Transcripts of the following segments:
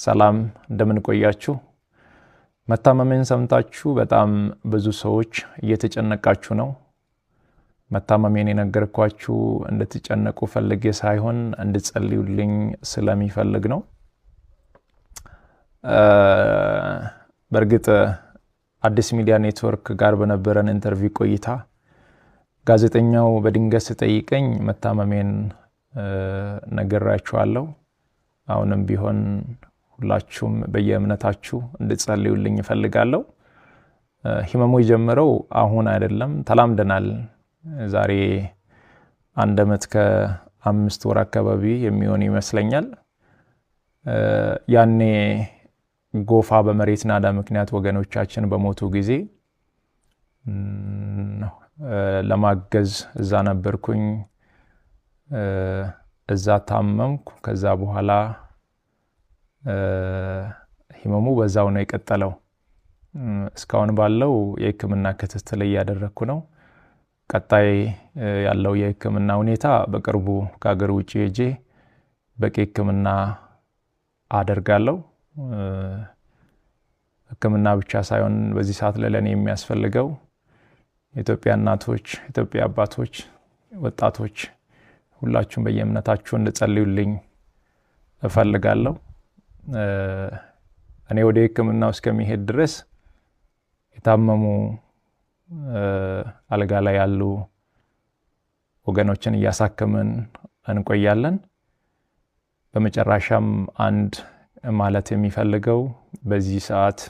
ሰላም እንደምን ቆያችሁ? መታመሜን ሰምታችሁ በጣም ብዙ ሰዎች እየተጨነቃችሁ ነው። መታመሜን የነገርኳችሁ እንድትጨነቁ ፈልጌ ሳይሆን እንድትጸልዩልኝ ስለሚፈልግ ነው። በእርግጥ አዲስ ሚዲያ ኔትወርክ ጋር በነበረን ኢንተርቪው ቆይታ ጋዜጠኛው በድንገት ሲጠይቀኝ መታመሜን ነግራችኋለሁ። አሁንም ቢሆን ሁላችሁም በየእምነታችሁ እንድትጸልዩልኝ እፈልጋለሁ። ህመሙ የጀመረው አሁን አይደለም፣ ተላምደናል። ዛሬ 1 ዓመት ከ5 ወር አካባቢ የሚሆን ይመስለኛል። ያኔ ጎፋ በመሬት ናዳ ምክንያት ወገኖቻችን በሞቱ ጊዜ ለማገዝ እዛ ነበርኩኝ። እዛ ታመምኩ። ከዛ በኋላ ህመሙ በዛው ነው የቀጠለው። እስካሁን ባለው የህክምና ክትትል እያደረኩ ነው። ቀጣይ ያለው የህክምና ሁኔታ በቅርቡ ከሀገር ውጪ ሄጄ በቂ ህክምና አደርጋለሁ። ህክምና ብቻ ሳይሆን በዚህ ሰዓት ለኔ የሚያስፈልገው የኢትዮጵያ እናቶች፣ የኢትዮጵያ አባቶች፣ ወጣቶች ሁላችሁም በየእምነታችሁ እንድትጸልዩልኝ እፈልጋለሁ። እኔ ወደ ህክምናው እስከሚሄድ ድረስ የታመሙ አልጋ ላይ ያሉ ወገኖችን እያሳከምን እንቆያለን። በመጨረሻም አንድ ማለት የሚፈልገው በዚህ ሰዓት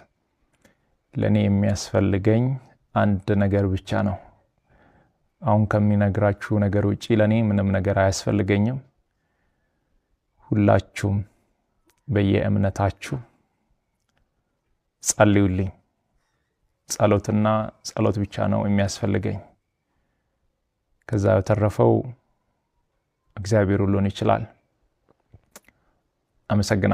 ለኔ የሚያስፈልገኝ አንድ ነገር ብቻ ነው። አሁን ከሚነግራችሁ ነገር ውጪ ለኔ ምንም ነገር አያስፈልገኝም። ሁላችሁም በየእምነታችሁ ጸልዩልኝ። ጸሎትና ጸሎት ብቻ ነው የሚያስፈልገኝ። ከዛ በተረፈው እግዚአብሔር ሁሉን ይችላል። አመሰግናለሁ።